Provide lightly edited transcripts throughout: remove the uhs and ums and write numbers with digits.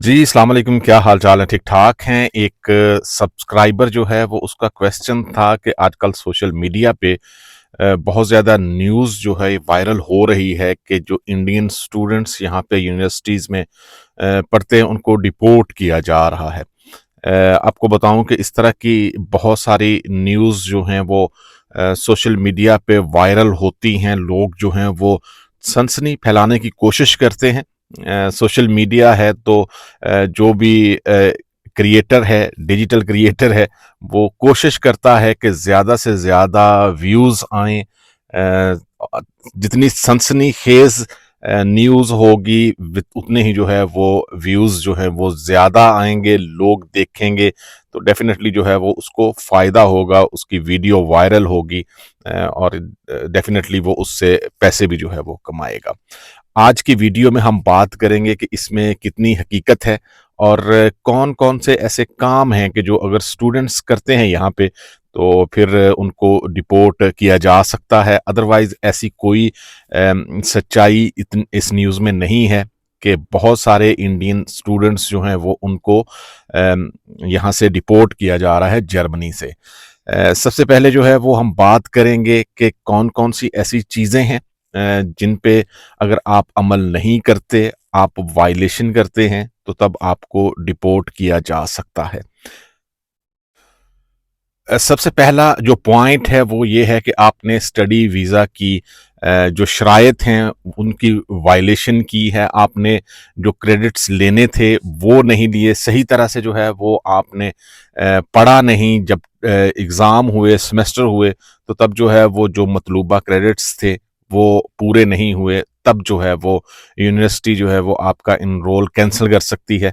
जी, अस्सलाम वालेकुम, क्या हाल-चाल है? ठीक-ठाक हैं? एक सब्सक्राइबर जो है वो उसका क्वेश्चन था कि आजकल सोशल मीडिया पे बहुत ज़्यादा न्यूज़ जो है वायरल हो रही है कि जो इंडियन स्टूडेंट्स यहाँ पे यूनिवर्सिटीज़ में पढ़ते हैं उनको डिपोर्ट किया जा रहा है। आपको बताऊँ कि इस तरह की बहुत सारी न्यूज़ जो हैं वो सोशल मीडिया पे वायरल होती हैं। लोग जो हैं वो सनसनी फैलाने की कोशिश करते हैं। सोशल मीडिया है तो जो भी क्रिएटर है, डिजिटल क्रिएटर है, वो कोशिश करता है कि ज़्यादा से ज़्यादा व्यूज़ आएँ। जितनी सनसनीखेज़ न्यूज़ होगी उतने ही जो है वो व्यूज़ जो है वो ज़्यादा आएँगे, लोग देखेंगे, तो डेफ़िनेटली जो है वो उसको फ़ायदा होगा, उसकी वीडियो वायरल होगी और डेफ़िनेटली वो उससे पैसे भी जो है वो कमाएगा। आज की वीडियो में हम बात करेंगे कि इसमें कितनी हकीकत है और कौन-कौन से ऐसे काम हैं कि जो अगर स्टूडेंट्स करते हैं यहाँ पे तो फिर उनको डिपोर्ट किया जा सकता है। अदरवाइज़ ऐसी कोई सच्चाई इतन इस न्यूज़ में नहीं है कि बहुत सारे इंडियन स्टूडेंट्स जो हैं वो उनको यहाँ से डिपोर्ट किया जा रहा है जर्मनी से। सबसे पहले जो है वो हम बात करेंगे कि कौन-कौन सी ऐसी चीज़ें हैं जिन पे अगर आप अमल नहीं करते, आप वायलेशन करते हैं, तो तब आपको डिपोर्ट किया जा सकता है। सबसे पहला जो पॉइंट है वो ये है कि आपने स्टडी वीज़ा की जो शराइत हैं उनकी वायलेशन की है। आपने जो क्रेडिट्स लेने थे वो नहीं लिए, सही तरह से जो है वो आपने पढ़ा नहीं। जब एग्ज़ाम हुए, सेमेस्टर हुए, तो तब जो है वो जो मतलूबा क्रेडिट्स थे वो पूरे नहीं हुए। तब जो है वो यूनिवर्सिटी जो है वो आपका एनरोल कैंसल कर सकती है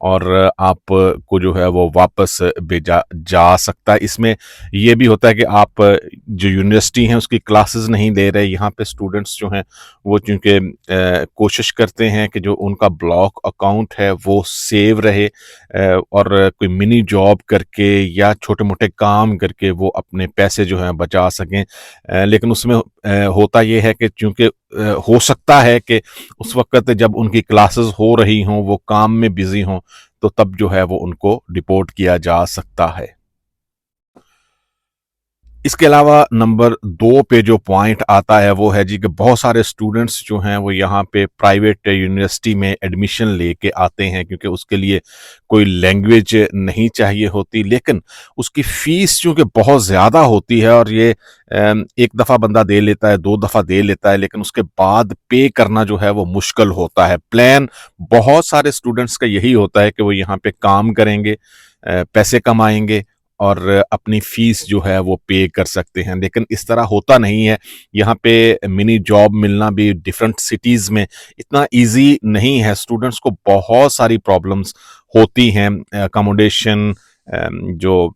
और आपको जो है वो वापस भेजा जा सकता है। इसमें ये भी होता है कि आप जो यूनिवर्सिटी है उसकी क्लासेस नहीं ले रहे। यहाँ पे स्टूडेंट्स जो हैं वो चूँकि कोशिश करते हैं कि जो उनका ब्लॉक अकाउंट है वो सेव रहे और कोई मिनी जॉब करके या छोटे-मोटे काम करके वो अपने पैसे जो हैं बचा सकें। लेकिन उसमें होता ये है कि चूँकि हो सकता है कि उस वक़्त जब उनकी क्लासेस हो रही हों, वो काम में बिज़ी हों, तो तब जो है वो उनको डिपोर्ट किया जा सकता है। इसके अलावा नंबर 2 पे जो पॉइंट आता है वो है जी कि बहुत सारे स्टूडेंट्स जो हैं वो यहाँ पे प्राइवेट यूनिवर्सिटी में एडमिशन लेके आते हैं क्योंकि उसके लिए कोई लैंग्वेज नहीं चाहिए होती, लेकिन उसकी फ़ीस चूँकि बहुत ज़्यादा होती है और ये 1 दफ़ा बंदा दे लेता है, 2 दफ़ा दे लेता है, लेकिन उसके बाद पे करना जो है वो मुश्किल होता है। प्लान बहुत सारे स्टूडेंट्स का यही होता है कि वो यहाँ पे काम करेंगे, पैसे कमाएँगे और अपनी फ़ीस जो है वो पे कर सकते हैं, लेकिन इस तरह होता नहीं है। यहाँ पे मिनी जॉब मिलना भी डिफरेंट सिटीज़ में इतना ईज़ी नहीं है। स्टूडेंट्स को बहुत सारी प्रॉब्लम्स होती हैं, अकोमोडेशन, जो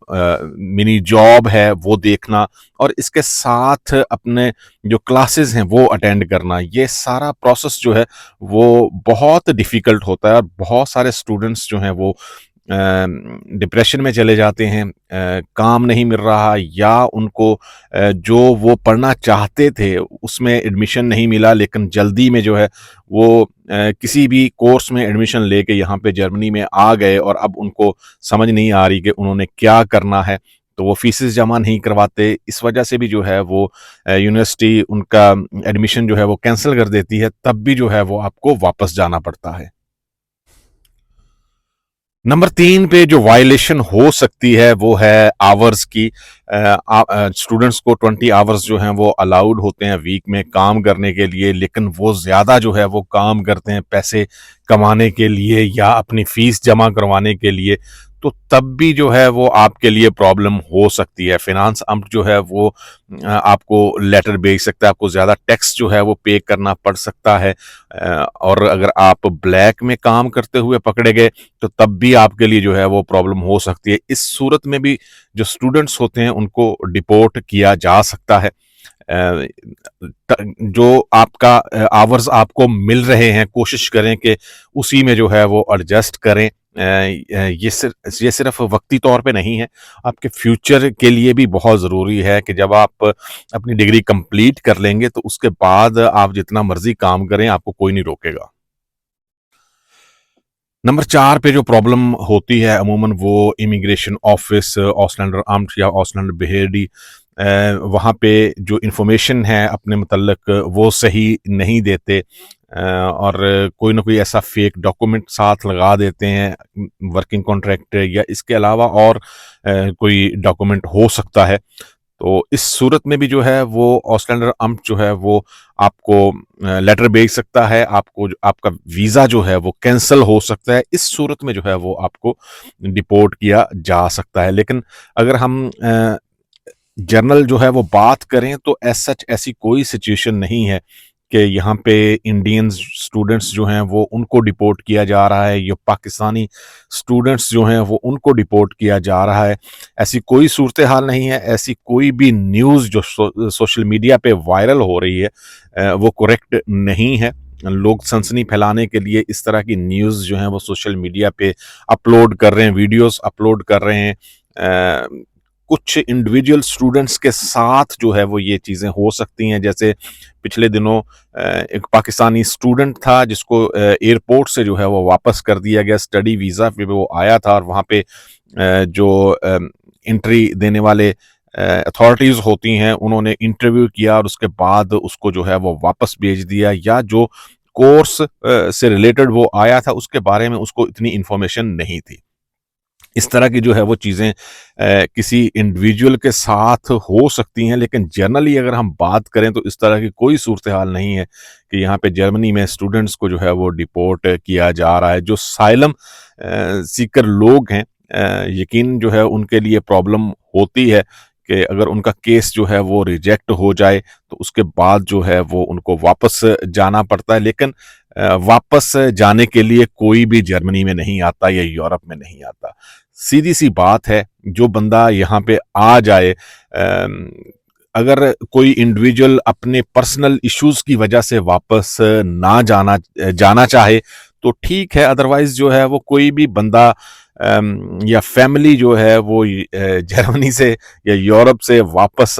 मिनी जॉब है वो देखना और इसके साथ अपने जो क्लासेस हैं वो अटेंड करना। ये सारा प्रोसेस जो है वो बहुत डिफ़िकल्ट होता है और बहुत सारे स्टूडेंट्स जो हैं वो डिप्रेशन में चले जाते हैं। काम नहीं मिल रहा या उनको जो वो पढ़ना चाहते थे उसमें एडमिशन नहीं मिला, लेकिन जल्दी में जो है वो किसी भी कोर्स में एडमिशन लेके यहाँ पे जर्मनी में आ गए और अब उनको समझ नहीं आ रही कि उन्होंने क्या करना है, तो वो फीसेस जमा नहीं करवाते। इस वजह से भी जो है वो यूनिवर्सिटी उनका एडमिशन जो है वो कैंसल कर देती है, तब भी जो है वो आपको वापस जाना पड़ता है। नंबर 3 पे जो वायलेशन हो सकती है वो है आवर्स की। स्टूडेंट्स को 20 आवर्स जो हैं वो अलाउड होते हैं वीक में काम करने के लिए, लेकिन वो ज़्यादा जो है वो काम करते हैं पैसे कमाने के लिए या अपनी फ़ीस जमा करवाने के लिए, तो तब भी जो है वो आपके लिए प्रॉब्लम हो सकती है। फ़िनांस अम्ट जो है वो आपको लेटर भेज सकता है, आपको ज़्यादा टैक्स जो है वो पे करना पड़ सकता है और अगर आप ब्लैक में काम करते हुए पकड़े गए तो तब भी आपके लिए जो है वो प्रॉब्लम हो सकती है। इस सूरत में भी जो स्टूडेंट्स होते हैं उनको डिपोर्ट किया जा सकता है। अ, जो आपका आवर्स आपको मिल रहे हैं कोशिश करें कि उसी में जो है वो एडजस्ट करें। ये सिर्फ वक्ती तौर पे नहीं है, आपके फ्यूचर के लिए भी बहुत ज़रूरी है कि जब आप अपनी डिग्री कंप्लीट कर लेंगे तो उसके बाद आप जितना मर्जी काम करें, आपको कोई नहीं रोकेगा। नंबर 4 पे जो प्रॉब्लम होती है अमूमन वो इमिग्रेशन ऑफिस, ऑसलैंडर आम्ट या ऑसलैंडर बेहेडी, वहाँ पे जो इन्फॉर्मेशन है अपने मतलब वो सही नहीं देते, और कोई ना कोई ऐसा फेक डॉक्यूमेंट साथ लगा देते हैं, वर्किंग कॉन्ट्रैक्ट या इसके अलावा और कोई डॉक्यूमेंट हो सकता है। तो इस सूरत में भी जो है वो ऑस्ट्रेलियन अम्प जो है वो आपको लेटर भेज सकता है, आपको आपका वीज़ा जो है वो कैंसिल हो सकता है। इस सूरत में जो है वो आपको डिपोर्ट किया जा सकता है। लेकिन अगर हम जनरल जो है वो बात करें तो एज़ सच ऐसी कोई सिचुएशन नहीं है कि यहाँ पे इंडियन स्टूडेंट्स जो हैं वो उनको डिपोर्ट किया जा रहा है या पाकिस्तानी स्टूडेंट्स जो हैं वो उनको डिपोर्ट किया जा रहा है। ऐसी कोई सूरत हाल नहीं है। ऐसी कोई भी न्यूज़ जो सोशल मीडिया पे वायरल हो रही है वो करेक्ट नहीं है। लोग सनसनी फैलाने के लिए इस तरह की न्यूज़ जो है वो सोशल मीडिया पे अपलोड कर रहे हैं, वीडियोस अपलोड कर रहे हैं। कुछ इंडिविजुअल स्टूडेंट्स के साथ जो है वो ये चीज़ें हो सकती हैं। जैसे पिछले दिनों एक पाकिस्तानी स्टूडेंट था जिसको एयरपोर्ट से जो है वो वापस कर दिया गया। स्टडी वीज़ा पे वो आया था और वहाँ पे जो एंट्री देने वाले अथॉरिटीज़ होती हैं उन्होंने इंटरव्यू किया और उसके बाद उसको जो है वो वापस भेज दिया, या जो कोर्स से रिलेटेड वो आया था उसके बारे में उसको इतनी इन्फॉर्मेशन नहीं थी। इस तरह की जो है वो चीज़ें किसी इंडिविजुअल के साथ हो सकती हैं, लेकिन जनरली अगर हम बात करें तो इस तरह की कोई सूरत हाल नहीं है कि यहाँ पे जर्मनी में स्टूडेंट्स को जो है वो डिपोर्ट किया जा रहा है। जो साइलम सीकर लोग हैं, यकीन जो है उनके लिए प्रॉब्लम होती है कि अगर उनका केस जो है वो रिजेक्ट हो जाए तो उसके बाद जो है वो उनको वापस जाना पड़ता है। लेकिन वापस जाने के लिए कोई भी जर्मनी में नहीं आता या यूरोप में नहीं आता। सीधी सी बात है, जो बंदा यहाँ पे आ जाए, अगर कोई इंडिविजुअल अपने पर्सनल इश्यूज की वजह से वापस ना जाना चाहे तो ठीक है। अदरवाइज जो है वो कोई भी बंदा या फैमिली जो है वो जर्मनी से या यूरोप से वापस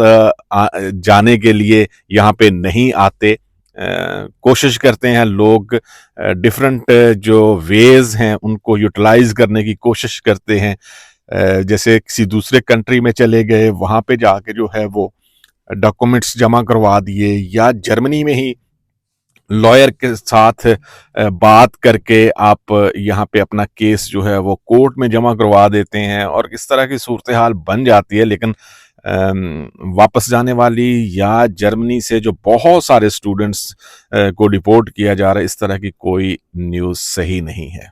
जाने के लिए यहाँ पे नहीं आते। कोशिश करते हैं लोग, डिफरेंट जो वेज हैं उनको यूटिलाइज करने की कोशिश करते हैं। जैसे किसी दूसरे कंट्री में चले गए, वहाँ पे जाके जो है वो डॉक्यूमेंट्स जमा करवा दिए, या जर्मनी में ही लॉयर के साथ बात करके आप यहाँ पे अपना केस जो है वो कोर्ट में जमा करवा देते हैं और इस तरह की सूरत हाल बन जाती है। लेकिन वापस जाने वाली या जर्मनी से जो बहुत सारे स्टूडेंट्स को डिपोर्ट किया जा रहा है, इस तरह की कोई न्यूज़ सही नहीं है।